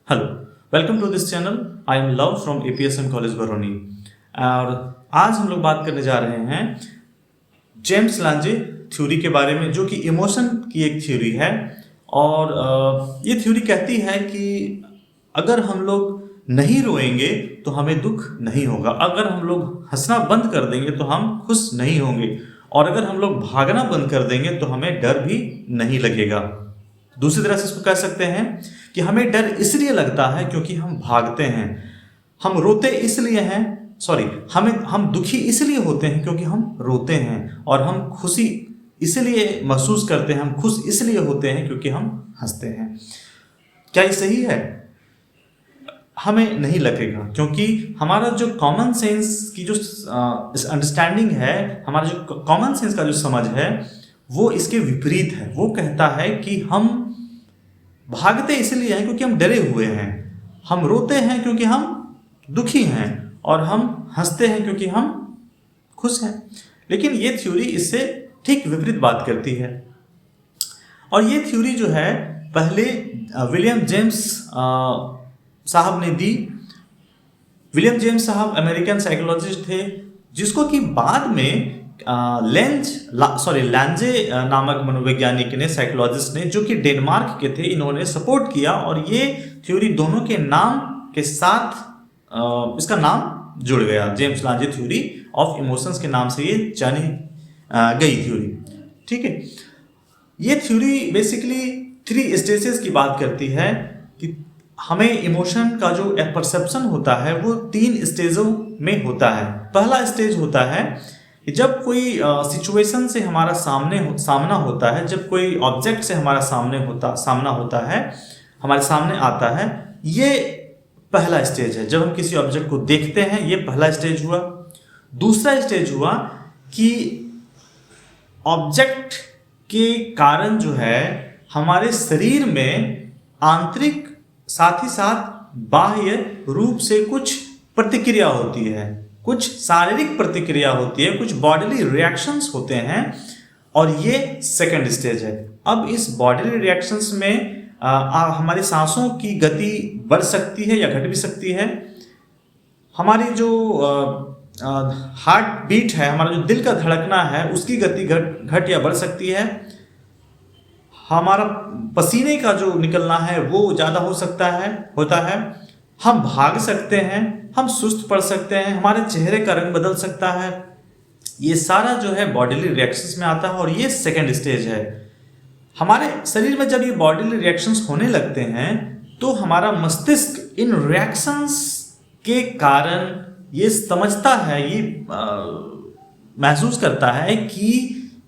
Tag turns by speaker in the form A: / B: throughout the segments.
A: Hello, welcome to this channel. I am Luv from APSM college Barauni. और आज हम लोग बात करने जा रहे हैं जेम्स लांजे थ्योरी के बारे में, जो कि इमोशन की एक थ्योरी है। और ये थ्योरी कहती है कि अगर हम लोग नहीं रोएंगे तो हमें दुख नहीं होगा, अगर हम लोग हंसना बंद कर देंगे तो हम खुश नहीं होंगे, और अगर हम लोग भागना बंद कर देंगे तो हमें डर भी नहीं लगेगा। दूसरी तरह से इसको कह सकते हैं कि हमें डर इसलिए लगता है क्योंकि हम भागते हैं, हम रोते इसलिए हैं, हम दुखी इसलिए होते हैं क्योंकि हम रोते हैं, और हम खुशी इसलिए महसूस करते हैं, हम खुश इसलिए होते हैं क्योंकि हम हंसते हैं। क्या ये सही है? हमें नहीं लगेगा, क्योंकि हमारा जो कॉमन सेंस की जो अंडरस्टैंडिंग है, हमारा जो कॉमन सेंस का जो समझ है वो इसके विपरीत है। वो कहता है कि हम भागते इसलिए हैं क्योंकि हम डरे हुए हैं, हम रोते हैं क्योंकि हम दुखी हैं, और हम हंसते हैं क्योंकि हम खुश हैं। लेकिन ये थ्योरी इससे ठीक विपरीत बात करती है। और ये थ्योरी जो है पहले विलियम जेम्स साहब ने दी। विलियम जेम्स साहब अमेरिकन साइकोलॉजिस्ट थे, जिसको कि बाद में लांजे नामक मनोवैज्ञानिक ने, साइकोलॉजिस्ट ने, जो कि डेनमार्क के थे, इन्होंने सपोर्ट किया। और ये थ्योरी दोनों के नाम के साथ इसका नाम जुड़ गया, James Lange theory of emotions के नाम से ये जानी गई थ्योरी। ठीक है, ये थ्योरी बेसिकली 3 स्टेजेस की बात करती है कि हमें इमोशन का जो परसेप्शन होता है वो 3 स्टेजों में होता है। पहला स्टेज होता है कि जब कोई सिचुएशन से हमारा सामना होता है, जब कोई ऑब्जेक्ट से हमारा सामना होता है, हमारे सामने आता है, ये पहला स्टेज है। जब हम किसी ऑब्जेक्ट को देखते हैं, ये पहला स्टेज हुआ। दूसरा स्टेज हुआ कि ऑब्जेक्ट के कारण जो है हमारे शरीर में आंतरिक साथ ही साथ बाह्य रूप से कुछ प्रतिक्रिया होती है, कुछ शारीरिक प्रतिक्रिया होती है, कुछ बॉडीली रिएक्शंस होते हैं, और ये सेकंड स्टेज है। अब इस बॉडीली रिएक्शंस में हमारी सांसों की गति बढ़ सकती है या घट भी सकती है। हमारी जो हार्ट बीट है, हमारा जो दिल का धड़कना है, उसकी गति घट या बढ़ सकती है। हमारा पसीने का जो निकलना है वो ज़्यादा होता है। हम भाग सकते हैं, हम सुस्त पड़ सकते हैं, हमारे चेहरे का रंग बदल सकता है। ये सारा जो है बॉडीली रिएक्शंस में आता है, और ये सेकंड स्टेज है। हमारे शरीर में जब ये बॉडीली रिएक्शंस होने लगते हैं तो हमारा मस्तिष्क इन रिएक्शंस के कारण ये समझता है, ये महसूस करता है कि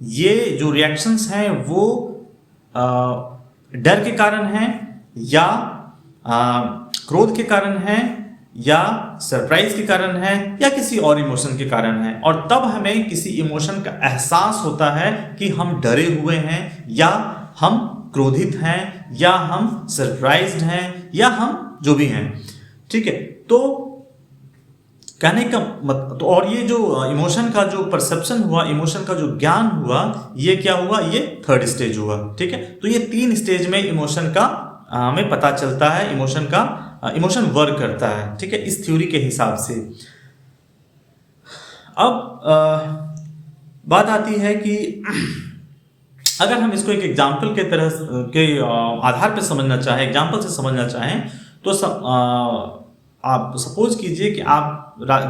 A: ये जो रिएक्शंस हैं वो डर के कारण हैं, या क्रोध के कारण हैं, या सरप्राइज के कारण है, या किसी और इमोशन के कारण है। और तब हमें किसी इमोशन का एहसास होता है कि हम डरे हुए हैं, या हम क्रोधित हैं, या हम सरप्राइज्ड हैं, या हम जो भी हैं। ठीक है, तो कहने का तो और ये जो इमोशन का जो परसेप्शन हुआ, इमोशन का जो ज्ञान हुआ, ये क्या हुआ? ये थर्ड स्टेज हुआ। ठीक है, तो ये 3 स्टेज में इमोशन का हमें पता चलता है, इमोशन वर्क करता है। ठीक है, इस थ्योरी के हिसाब से। अब बात आती है कि अगर हम इसको एक एग्जाम्पल के तरह के आधार पर समझना चाहें, एग्जाम्पल से समझना चाहें, तो आप सपोज कीजिए कि आप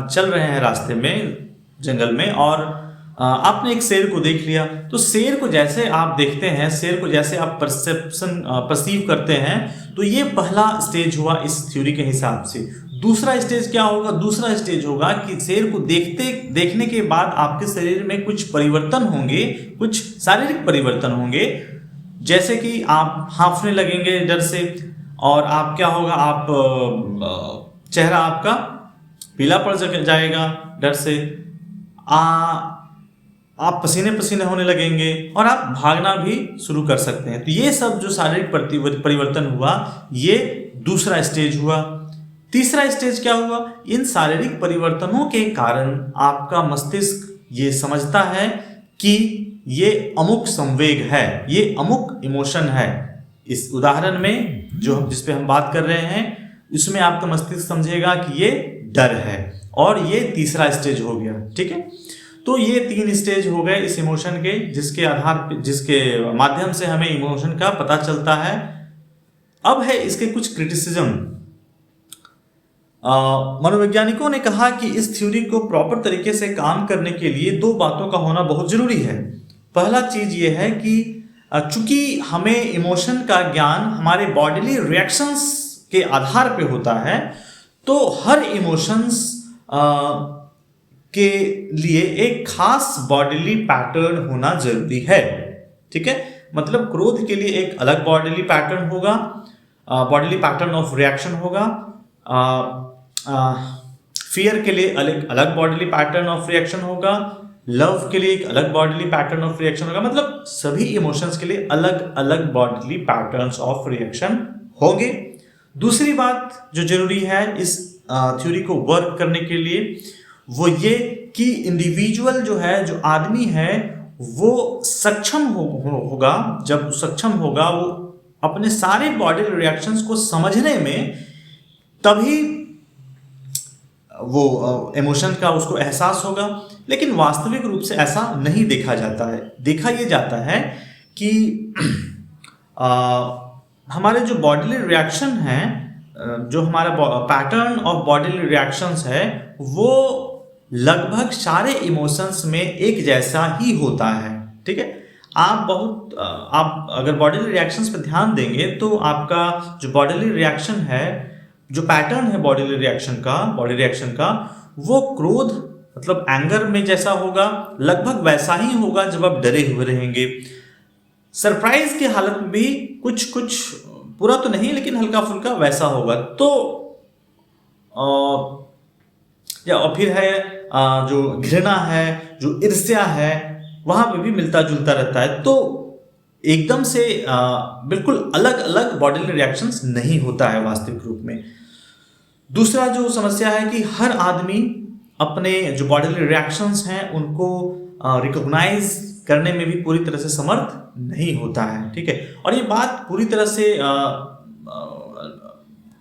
A: चल रहे हैं रास्ते में, जंगल में, और आपने एक शेर को देख लिया। तो शेर को जैसे आप देखते हैं, शेर को जैसे आप परसीव करते हैं, तो ये पहला स्टेज हुआ इस थ्योरी के हिसाब से। दूसरा स्टेज क्या होगा? दूसरा स्टेज होगा कि शेर को देखने के बाद आपके शरीर में कुछ परिवर्तन होंगे, कुछ शारीरिक परिवर्तन होंगे, जैसे कि आप हाँफने लगेंगे डर से, और आप क्या होगा, आप चेहरा आपका पीला पड़ जाएगा डर से, आप पसीने पसीने होने लगेंगे, और आप भागना भी शुरू कर सकते हैं। तो ये सब जो शारीरिक परिवर्तन हुआ, ये दूसरा स्टेज हुआ। तीसरा स्टेज क्या हुआ? इन शारीरिक परिवर्तनों के कारण आपका मस्तिष्क ये समझता है कि ये अमुक संवेग है, ये अमुक इमोशन है। इस उदाहरण में जिस पे हम बात कर रहे हैं, इसमें आपका मस्तिष्क समझेगा कि ये डर है, और ये तीसरा स्टेज हो गया। ठीक है, तो ये 3 स्टेज हो गए इस इमोशन के, जिसके माध्यम से हमें इमोशन का पता चलता है। अब है इसके कुछ क्रिटिसिज्म। मनोवैज्ञानिकों ने कहा कि इस थ्योरी को प्रॉपर तरीके से काम करने के लिए 2 बातों का होना बहुत जरूरी है। पहला चीज ये है कि चूंकि हमें इमोशन का ज्ञान हमारे बॉडीली रिएक्शंस के आधार पे होता है, तो हर इमोशंस के लिए एक खास बॉडीली पैटर्न होना जरूरी है। ठीक है, मतलब क्रोध के लिए एक अलग बॉडीली पैटर्न होगा, बॉडीली पैटर्न ऑफ रिएक्शन होगा। फियर के लिए अलग बॉडीली पैटर्न ऑफ रिएक्शन होगा। लव के लिए एक अलग बॉडीली पैटर्न ऑफ रिएक्शन होगा। मतलब सभी इमोशंस के लिए अलग अलग बॉडीली पैटर्न्स ऑफ रिएक्शन होंगे। दूसरी बात जो जरूरी है इस थ्योरी को वर्क करने के लिए, वो ये कि इंडिविजुअल जो है, जो आदमी है, वो सक्षम होगा। जब सक्षम होगा वो अपने सारे बॉडी रिएक्शंस को समझने में, तभी वो इमोशन का उसको एहसास होगा। लेकिन वास्तविक रूप से ऐसा नहीं देखा जाता है। देखा ये जाता है कि हमारे जो बॉडीली रिएक्शन हैं, जो हमारा पैटर्न ऑफ बॉडीली रिएक्शंस है, वो लगभग सारे इमोशंस में एक जैसा ही होता है। ठीक है, आप अगर बॉडीली रिएक्शंस पे ध्यान देंगे तो आपका जो बॉडीली रिएक्शन है, जो पैटर्न है बॉडी रिएक्शन का, वो क्रोध मतलब एंगर में जैसा होगा, लगभग वैसा ही होगा जब आप डरे हुए रहेंगे। सरप्राइज की हालत में भी कुछ पूरा तो नहीं, लेकिन हल्का फुल्का वैसा होगा। तो और फिर है जो घृणा है, जो ईर्ष्या है, वहां पे भी मिलता जुलता रहता है। तो एकदम से बिल्कुल अलग अलग बॉडीली रिएक्शंस नहीं होता है वास्तविक रूप में। दूसरा जो समस्या है कि हर आदमी अपने जो बॉडीली रिएक्शंस हैं उनको रिकॉग्नाइज करने में भी पूरी तरह से समर्थ नहीं होता है। ठीक है, और ये बात पूरी तरह से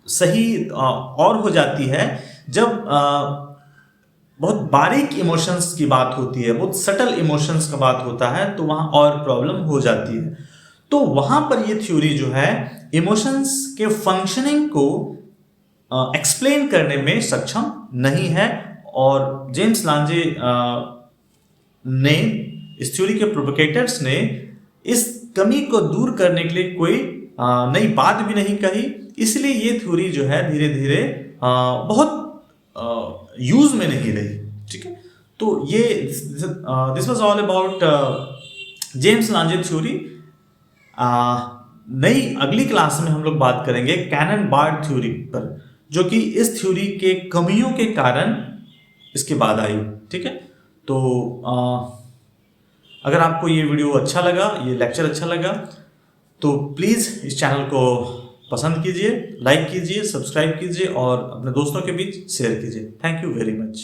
A: सही और हो जाती है जब बहुत बारीक इमोशंस की बात होती है, बहुत सटल इमोशंस का बात होता है, तो वहाँ और प्रॉब्लम हो जाती है। तो वहाँ पर ये थ्योरी जो है इमोशंस के फंक्शनिंग को एक्सप्लेन करने में सक्षम नहीं है। और जेम्स लांजे ने, इस थ्योरी के प्रोवोकेटर्स ने, इस कमी को दूर करने के लिए कोई नई बात भी नहीं कही। इसलिए ये थ्योरी जो है धीरे धीरे बहुत यूज में नहीं रही। ठीक है, तो ये this was all about James Lange theory. नई अगली क्लास में हम लोग बात करेंगे कैनन बार्ड थ्योरी पर, जो कि इस थ्योरी के कमियों के कारण इसके बाद आई। ठीक है, तो अगर आपको ये वीडियो अच्छा लगा, ये लेक्चर अच्छा लगा, तो प्लीज़ इस चैनल को पसंद कीजिए, लाइक कीजिए, सब्सक्राइब कीजिए और अपने दोस्तों के बीच शेयर कीजिए। Thank you very much.